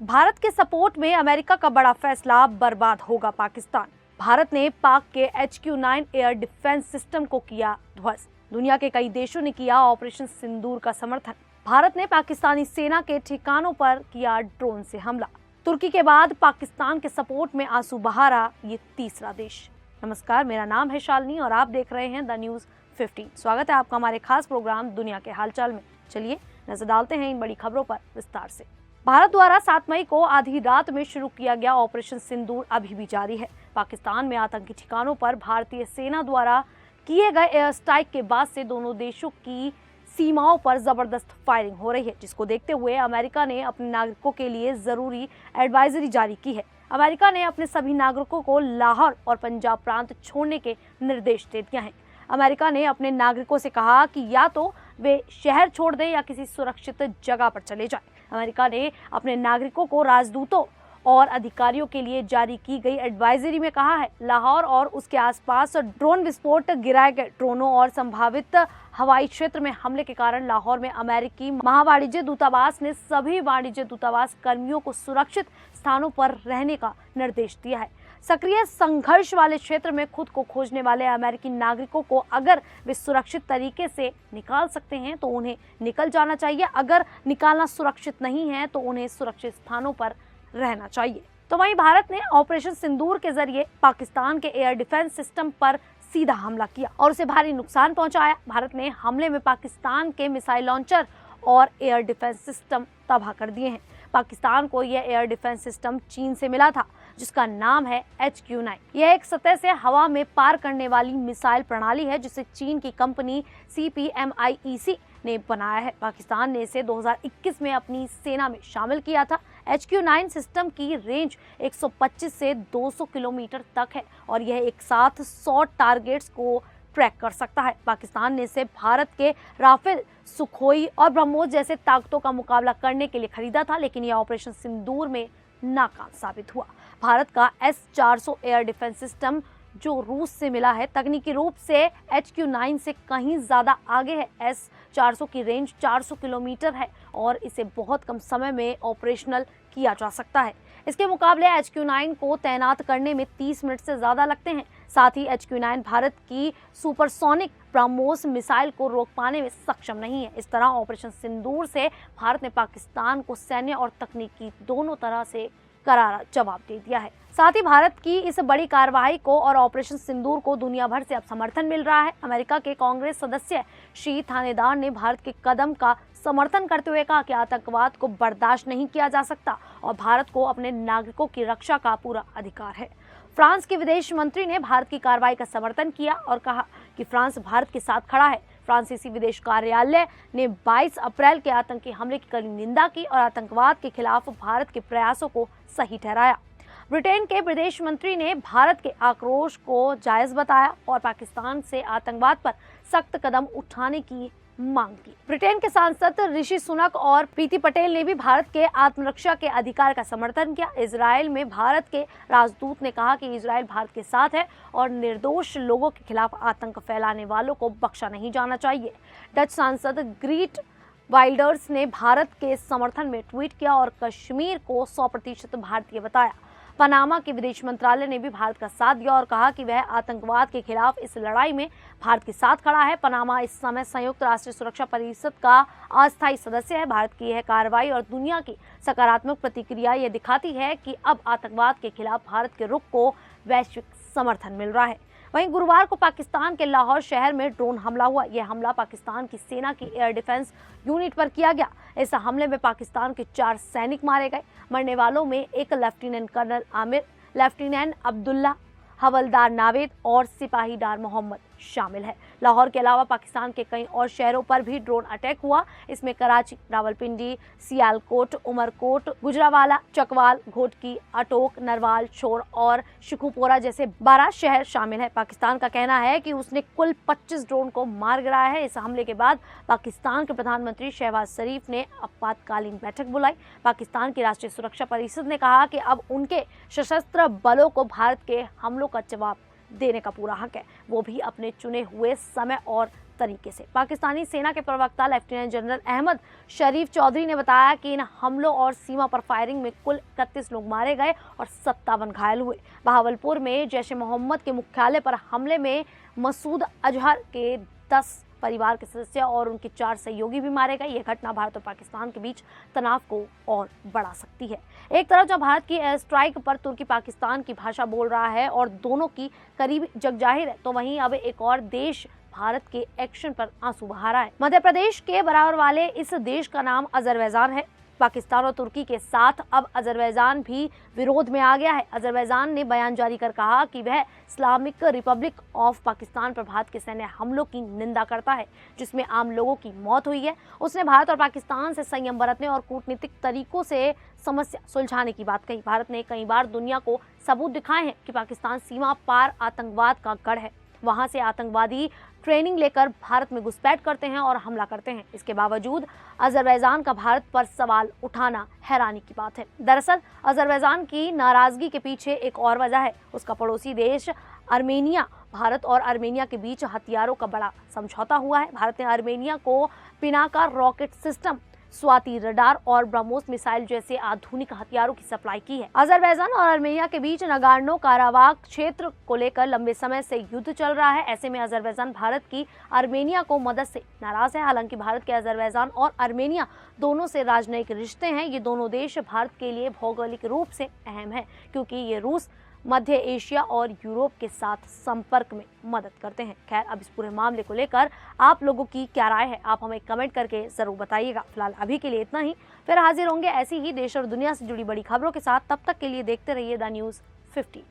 भारत के सपोर्ट में अमेरिका का बड़ा फैसला, बर्बाद होगा पाकिस्तान। भारत ने पाक के HQ-9 एयर डिफेंस सिस्टम को किया ध्वस्त। दुनिया के कई देशों ने किया ऑपरेशन सिंदूर का समर्थन। भारत ने पाकिस्तानी सेना के ठिकानों पर किया ड्रोन से हमला। तुर्की के बाद पाकिस्तान के सपोर्ट में आंसू बहा रहा ये तीसरा देश। नमस्कार, मेरा नाम है शालिनी और आप देख रहे हैं द न्यूज़ 15। स्वागत है आपका हमारे खास प्रोग्राम दुनिया के हालचाल में। चलिए नजर डालते हैं इन बड़ी खबरों पर विस्तार से। भारत द्वारा 7 मई को आधी रात में शुरू किया गया ऑपरेशन सिंदूर अभी भी जारी है। पाकिस्तान में आतंकी ठिकानों पर भारतीय सेना द्वारा किए गए एयर स्ट्राइक के बाद से दोनों देशों की सीमाओं पर जबरदस्त फायरिंग हो रही है, जिसको देखते हुए अमेरिका ने अपने नागरिकों के लिए जरूरी एडवाइजरी जारी की है। अमेरिका ने अपने सभी नागरिकों को लाहौर और पंजाब प्रांत छोड़ने के निर्देश दे दिए हैं। अमेरिका ने अपने नागरिकों से कहा कि या तो वे शहर छोड़ दें या किसी सुरक्षित जगह पर चले जाएं। अमेरिका ने अपने नागरिकों को राजदूतों और अधिकारियों के लिए जारी की गई एडवाइजरी में कहा है, लाहौर और उसके आसपास ड्रोन विस्फोट गिराए गए ड्रोनों और संभावित हवाई क्षेत्र में हमले के कारण लाहौर में अमेरिकी महावाणिज्य दूतावास ने सभी वाणिज्य दूतावास कर्मियों को सुरक्षित स्थानों पर रहने का निर्देश दिया है। सक्रिय संघर्ष वाले क्षेत्र में खुद को खोजने वाले अमेरिकी नागरिकों को अगर वे सुरक्षित तरीके से निकाल सकते हैं तो उन्हें निकल जाना चाहिए। अगर निकालना सुरक्षित नहीं है तो उन्हें सुरक्षित स्थानों पर रहना चाहिए। तो वहीं भारत ने ऑपरेशन सिंदूर के जरिए पाकिस्तान के एयर डिफेंस सिस्टम पर सीधा हमला किया और उसे भारी नुकसान पहुंचाया। भारत ने हमले में पाकिस्तान के मिसाइल लॉन्चर और एयर डिफेंस सिस्टम तबाह कर दिए हैं। पाकिस्तान को यह एयर डिफेंस सिस्टम चीन से मिला था, जिसका नाम है HQ-9। यह एक सतह से हवा में पार करने वाली मिसाइल प्रणाली है, जिसे चीन की कंपनी CPMIEC ने बनाया है। पाकिस्तान ने इसे 2021 में अपनी सेना में शामिल किया था। HQ-9 सिस्टम की रेंज 125 से 200 किलोमीटर तक है और यह एक साथ 100 टारगेट्स को ट्रैक कर सकता है। पाकिस्तान ने इसे भारत के राफेल, सुखोई और ब्रह्मोस जैसे ताकतों का मुकाबला करने के लिए खरीदा था, लेकिन यह ऑपरेशन सिंदूर में नाकाम साबित हुआ। भारत का S-400 एयर डिफेंस सिस्टम जो रूस से मिला है, तकनीकी रूप से HQ-9 से कहीं ज्यादा आगे है। S-400 की रेंज 400 किलोमीटर है और इसे बहुत कम समय में ऑपरेशनल किया जा सकता है। इसके मुकाबले HQ-9 को तैनात करने में 30 मिनट से ज्यादा लगते हैं। साथ ही HQ-9 भारत की सुपरसोनिक ब्रह्मोस मिसाइल को रोक पाने में सक्षम नहीं है। इस तरह ऑपरेशन सिंदूर से भारत ने पाकिस्तान को सैन्य और तकनीकी दोनों तरह से करारा जवाब दे दिया है। साथ ही भारत की इस बड़ी कार्रवाई को और ऑपरेशन सिंदूर को दुनिया भर से अब समर्थन मिल रहा है। अमेरिका के कांग्रेस सदस्य श्री थानेदार ने भारत के कदम का समर्थन करते हुए कहा कि आतंकवाद को बर्दाश्त नहीं किया जा सकता और भारत को अपने नागरिकों की रक्षा का पूरा अधिकार है। फ्रांस के विदेश मंत्री ने भारत की कार्रवाई का समर्थन किया और कहा कि फ्रांस भारत के साथ खड़ा है। फ्रांसीसी विदेश कार्यालय ने 22 अप्रैल के आतंकी हमले की कड़ी निंदा की और आतंकवाद के खिलाफ भारत के प्रयासों को सही ठहराया। ब्रिटेन के विदेश मंत्री ने भारत के आक्रोश को जायज बताया और पाकिस्तान से आतंकवाद पर सख्त कदम उठाने की मांग की। ब्रिटेन के सांसद ऋषि सुनक और प्रीति पटेल ने भी भारत के आत्मरक्षा के अधिकार का समर्थन किया। इजराइल में भारत के राजदूत ने कहा कि इजराइल भारत के साथ है और निर्दोष लोगों के खिलाफ आतंक फैलाने वालों को बख्शा नहीं जाना चाहिए। डच सांसद ग्रीट वाइल्डर्स ने भारत के समर्थन में ट्वीट किया और कश्मीर को 100% भारतीय बताया। पनामा के विदेश मंत्रालय ने भी भारत का साथ दिया और कहा कि वह आतंकवाद के खिलाफ इस लड़ाई में भारत के साथ खड़ा है। पनामा इस समय संयुक्त राष्ट्र सुरक्षा परिषद का अस्थायी सदस्य है। भारत की यह कार्रवाई और दुनिया की सकारात्मक प्रतिक्रिया ये दिखाती है कि अब आतंकवाद के खिलाफ भारत के रुख को वैश्विक समर्थन मिल रहा है। वहीं गुरुवार को पाकिस्तान के लाहौर शहर में ड्रोन हमला हुआ। यह हमला पाकिस्तान की सेना की एयर डिफेंस यूनिट पर किया गया। इस हमले में पाकिस्तान के 4 सैनिक मारे गए। मरने वालों में एक lieutenant colonel Amir, lieutenant Abdullah, हवलदार नावेद और सिपाही डार मोहम्मद शामिल है। लाहौर के अलावा पाकिस्तान के कई और शहरों पर भी ड्रोन अटैक हुआ। इसमें कराची, रावलपिंडी, सियालकोट, उमरकोट, गुजरावाला, चकवाल, घोटकी, अटोक, नरवाल, शोर और शिखुपोरा जैसे 12 शहर शामिल है। पाकिस्तान का कहना है कि उसने कुल 25 ड्रोन को मार गिराया है। इस हमले के बाद पाकिस्तान के प्रधानमंत्री शहबाज शरीफ ने आपातकालीन बैठक बुलाई। पाकिस्तान की राष्ट्रीय सुरक्षा परिषद ने कहा कि अब उनके सशस्त्र बलों को भारत के हमलों का जवाब देने का पूरा हक है, वो भी अपने चुने हुए समय और तरीके से। पाकिस्तानी सेना के प्रवक्ता लेफ्टिनेंट जनरल अहमद शरीफ चौधरी ने बताया कि इन हमलों और सीमा पर फायरिंग में कुल 31 लोग मारे गए और 57 घायल हुए। बहावलपुर में जैश ए मोहम्मद के मुख्यालय पर हमले में मसूद अजहर के 10 परिवार के सदस्य और उनके 4 सहयोगी भी मारे गए। यह घटना भारत और पाकिस्तान के बीच तनाव को और बढ़ा सकती है। एक तरफ जब भारत की एयर स्ट्राइक पर तुर्की पाकिस्तान की भाषा बोल रहा है और दोनों की करीबी जग जाहिर है, तो वहीं अब एक और देश भारत के एक्शन पर आंसू बहा रहा है। मध्य प्रदेश के बराबर वाले इस देश का नाम अजरबैजान है। पाकिस्तान और तुर्की के साथ अब अजरबैजान भी विरोध में आ गया है। अजरबैजान ने बयान जारी कर कहा कि वह इस्लामिक रिपब्लिक ऑफ पाकिस्तान पर भारत के सैन्य हमलों की निंदा करता है, जिसमें आम लोगों की मौत हुई है। उसने भारत और पाकिस्तान से संयम बरतने और कूटनीतिक तरीकों से समस्या सुलझाने की बात कही। भारत ने कई बार दुनिया को सबूत दिखाए हैं कि पाकिस्तान सीमा पार आतंकवाद का गढ़ है। वहां से आतंकवादी ट्रेनिंग लेकर भारत में घुसपैठ करते हैं और हमला करते हैं। इसके बावजूद अजरबैजान का भारत पर सवाल उठाना हैरानी की बात है। दरअसल अजरबैजान की नाराजगी के पीछे एक और वजह है। उसका पड़ोसी देश आर्मेनिया। भारत और आर्मेनिया के बीच हथियारों का बड़ा समझौता हुआ है। भारत ने आर्मेनिया को Pinaka rocket system, Swati radar और ब्रह्मोस मिसाइल जैसे आधुनिक हथियारों की सप्लाई की है। अजरबैजान और आर्मेनिया के बीच नगार्नो काराबाख क्षेत्र को लेकर लंबे समय से युद्ध चल रहा है। ऐसे में अजरबैजान भारत की आर्मेनिया को मदद से नाराज है। हालांकि भारत के अजरबैजान और आर्मेनिया दोनों से राजनयिक रिश्ते हैं। ये दोनों देश भारत के लिए भौगोलिक रूप से अहम है, क्योंकि ये रूस, मध्य एशिया और यूरोप के साथ संपर्क में मदद करते हैं। खैर, अब इस पूरे मामले को लेकर आप लोगों की क्या राय है, आप हमें कमेंट करके जरूर बताइएगा। फिलहाल अभी के लिए इतना ही। फिर हाजिर होंगे ऐसी ही देश और दुनिया से जुड़ी बड़ी खबरों के साथ। तब तक के लिए देखते रहिए द न्यूज़ 50।